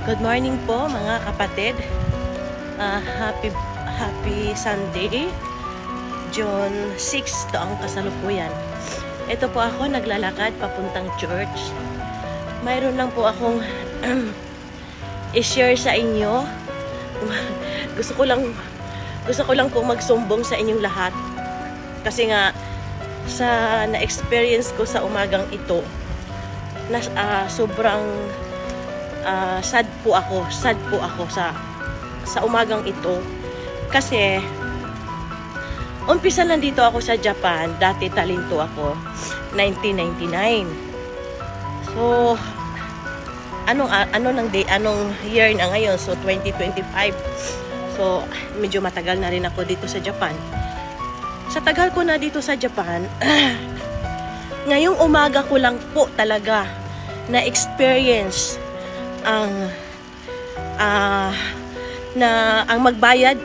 Good morning po mga kapatid. Happy Sunday. June 6 to ang kasalukuyan. Ito po ako naglalakad papuntang church. Mayroon lang po akong i-share sa inyo. gusto ko lang po magsumbong sa inyong lahat. Kasi nga sa na-experience ko sa umagang ito, sobrang sad po ako sa umagang ito. Kasi umpisa lang dito ako sa Japan. Dati talento ako 1999. So anong year na ngayon? So 2025. So medyo matagal na rin ako dito sa Japan. Sa tagal ko na dito sa Japan, ngayong umaga ko lang po talaga na experience ang magbayad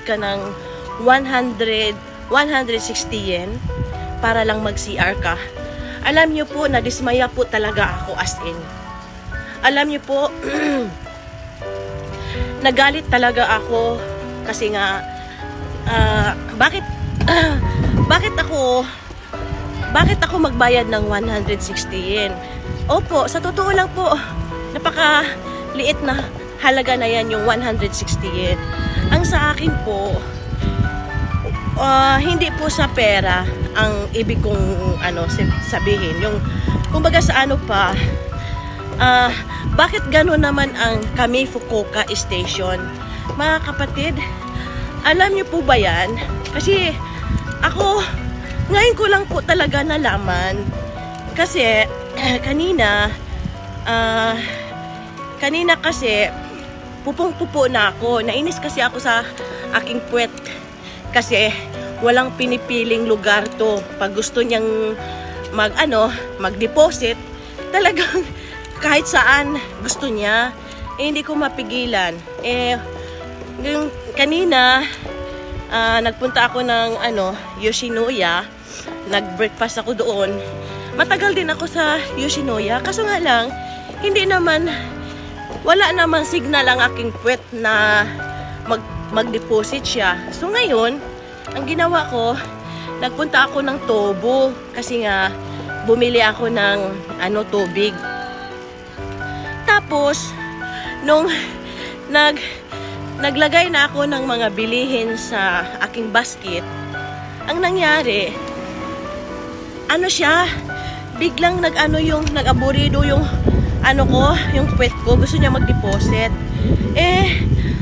ka ng 160 yen para lang mag-CR ka. Alam niyo po, nadismaya po talaga ako as in. Alam niyo po, nagalit talaga ako kasi nga bakit ako magbayad ng 160 yen? Opo, sa totoo lang po, napakaliit na halaga na yan yung 160 yen. Ang sa akin po, hindi po sa pera ang ibig kong sabihin. Yung, kumbaga sa bakit gano'n naman ang kami Fukuoka Station? Mga kapatid, alam niyo po ba yan? Kasi ako, ngayon ko lang po talaga nalaman. Kasi kanina kasi pupong-pupo na ako. Nainis kasi ako sa aking puwet. Kasi walang pinipiling lugar to. Pag gusto niyang mag-deposit, talagang kahit saan gusto niya, hindi ko mapigilan. Yung kanina, nagpunta ako ng Yoshinoya. Nag-breakfast ako doon. Matagal din ako sa Yoshinoya. Kaso nga lang, wala namang signal ang aking puwet na mag-deposit siya. So ngayon, ang ginawa ko, nagpunta ako ng Tobo. Kasi nga, bumili ako ng tubig. Tapos, nung naglagay na ako ng mga bilihin sa aking basket, ang nangyari, biglang nag-aburido yung yung puwet ko, gusto niya mag-deposit.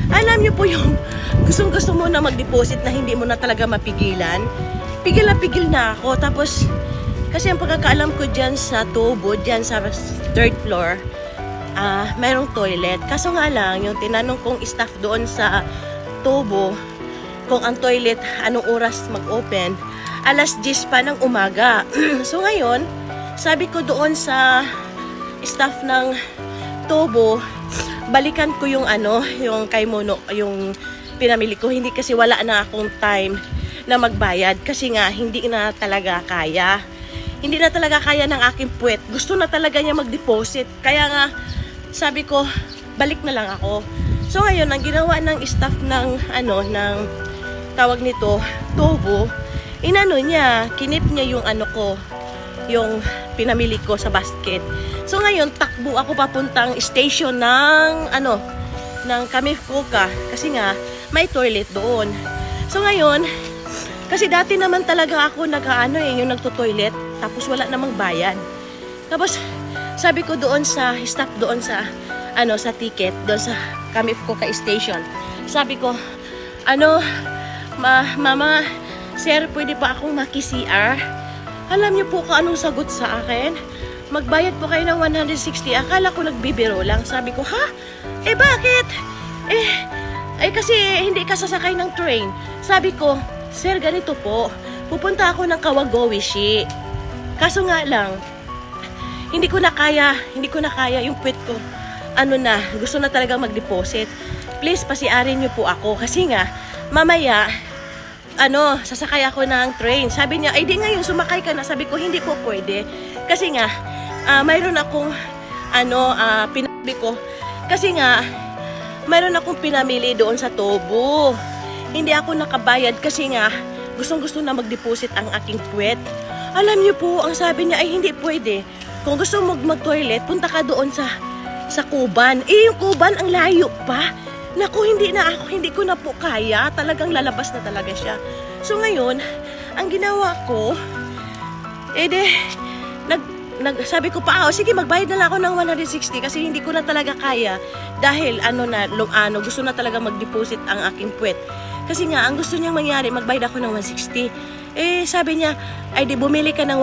Alam niyo po yung gustong-gusto mo na mag-deposit na hindi mo na talaga mapigilan. Pigil na ako. Tapos, kasi ang pagkakaalam ko dyan sa Tobo, dyan sa 3rd floor, mayroong toilet. Kaso nga lang, yung tinanong kong staff doon sa Tobo, kung ang toilet, anong oras mag-open, 10:00 pa ng umaga. So ngayon, sabi ko doon sa staff ng Tobo, balikan ko yung yung kaymono, yung pinamili ko. Hindi kasi wala na akong time na magbayad. Kasi nga, hindi na talaga kaya. Hindi na talaga kaya ng aking puwet. Gusto na talaga niya mag-deposit. Kaya nga, sabi ko, balik na lang ako. So ngayon, ang ginawa ng staff ng tawag nito, Tobo, kinip niya yung yung pinamili ko sa basket. So ngayon, takbo ako papuntang station ng kami Fukuoka kasi nga may toilet doon. So ngayon, kasi dati naman talaga ako yung nagto-toilet tapos wala namang bayad. Tapos sabi ko doon sa staff doon sa sa ticket doon sa kami Fukuoka station. Sabi ko, mama, sir, pwede pa akong maki-CR? Alam niyo po kung anong sagot sa akin? Magbayad po kayo ng 160. Akala ko nagbibiro lang. Sabi ko, ha? Bakit? Kasi hindi ka sasakay ng train. Sabi ko, sir, ganito po. Pupunta ako ng Kawagowishi. Kaso nga lang, hindi ko na kaya yung puwet ko. Gusto na talaga mag-deposit. Please, pasiarin niyo po ako. Kasi nga, mamaya, sasakay ako ng train. Sabi niya, di ngayon, sumakay ka na. Sabi ko, hindi po pwede. Kasi nga, mayroon akong, pinabi ko, Kasi nga, mayroon akong pinamili doon sa Tobo. Hindi ako nakabayad kasi nga, gustong-gusto na mag-deposit ang aking puwet. Alam niyo po, ang sabi niya ay hindi pwede. Kung gusto mo mag-toilet, punta ka doon sa Kuban. Eh, yung Kuban, ang layo pa. Naku, hindi ko na po kaya. Talagang lalabas na talaga siya. So ngayon, ang ginawa ko, sabi ko pa, sige, magbayad na lang ako ng 160 kasi hindi ko na talaga kaya dahil gusto na talaga mag-deposit ang aking puwet. Kasi nga, ang gusto niyang mangyari, magbayad ako ng 160. Eh, sabi niya, ay di bumili ka ng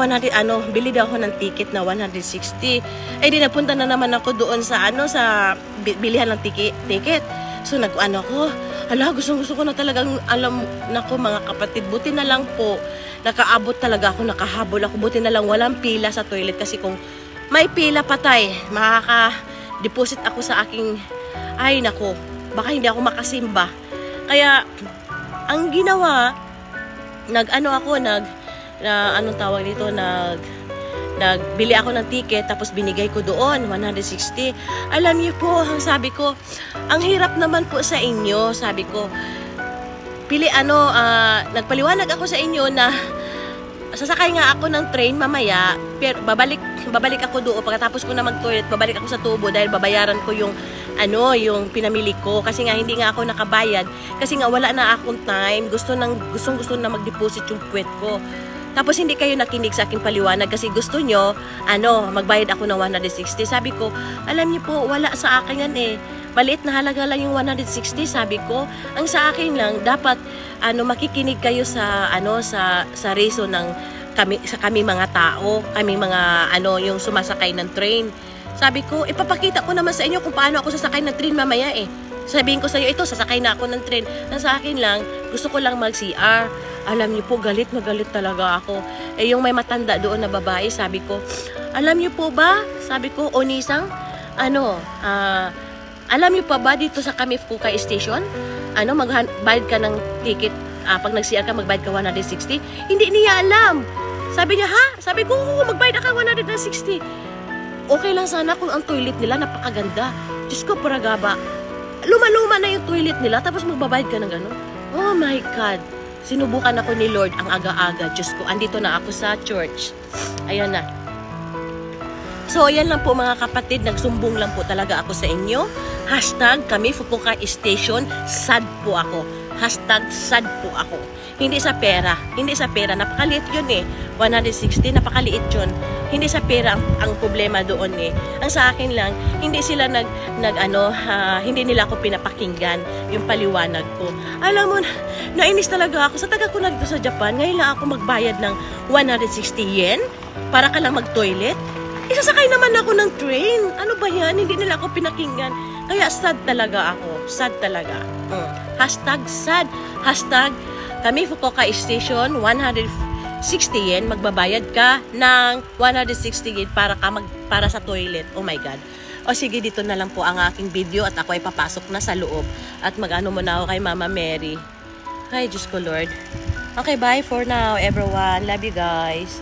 bili daw ako ng ticket na 160. Eh, di napunta na naman ako doon sa bilihan ng ticket. So, ko, gusto ko na talagang, nako mga kapatid, buti na lang po, nakaabot talaga ako, nakahabol ako, buti na lang walang pila sa toilet kasi kung may pila patay, makaka-deposit ako sa aking, ay nako, baka hindi ako makasimba. Kaya, ang ginawa, nagbili ako ng ticket, tapos binigay ko doon, 160. Alam niyo po, ang sabi ko, ang hirap naman po sa inyo, sabi ko, nagpaliwanag ako sa inyo na sasakay nga ako ng train mamaya, pero babalik ako doon pagkatapos ko na mag-toilet, babalik ako sa Tubo dahil babayaran ko yung pinamili ko kasi nga hindi nga ako nakabayad kasi nga wala na akong time, gusto na mag-deposit yung puwet ko. Tapos hindi kayo nakinig sa aking paliwanag kasi gusto nyo, magbayad ako ng 160. Sabi ko, alam niyo po, wala sa akin yan eh. Maliit na halaga lang yung 160, sabi ko. Ang sa akin lang, dapat makikinig kayo sa reason ng kami mga tao, kami mga yung sumasakay ng train. Sabi ko, ipapakita ko naman sa inyo kung paano ako sasakay ng train mamaya eh. Sabihin ko sa iyo, ito, sasakay na ako ng train. Ang sa akin lang, gusto ko lang mag-CR. Alam niyo po, galit na galit talaga ako. Eh, yung may matanda doon na babae, sabi ko, alam niyo po ba? Sabi ko, Onisang, alam niyo pa ba dito sa kami Fukuoka Station? Magbayad ka ng ticket, pag nag-CR ka, magbayad ka 160? Hindi niya alam. Sabi niya, ha? Sabi ko, magbayad ka 160. Okay lang sana kung ang toilet nila napakaganda. Diyos ko, paragaba. Luma-luma na yung toilet nila, tapos magbabayad ka ng gano'n. Oh my God. Sinubukan ako ni Lord ang aga-aga. Diyos ko, andito na ako sa church. Ayan na. So, ayan lang po mga kapatid. Nagsumbong lang po talaga ako sa inyo. Hashtag kami Fukuoka Station. Sad po ako. Hashtag sad po ako. Hindi sa pera. Hindi sa pera. Napakaliit yun eh. 160, napakaliit yun. Hindi sa pera ang problema doon eh. Ang sa akin lang, hindi sila hindi nila ako pinapakinggan yung paliwanag ko. Alam mo, nainis talaga ako. Sa taga ko na dito sa Japan, ngayon lang ako magbayad ng 160 yen para ka lang mag-toilet. Isasakay naman ako ng train. Ano ba yan? Hindi nila ako pinakinggan. Kaya sad talaga ako. Sad talaga. Hashtag sad. Hashtag kami Fukuoka Station, 160 yen. Magbabayad ka ng 160 yen para sa toilet. Oh my God. O sige, dito na lang po ang aking video at ako ay papasok na sa loob. At mag-ano muna ako kay Mama Mary. Ay, Diyos ko Lord. Okay, bye for now everyone. Love you guys.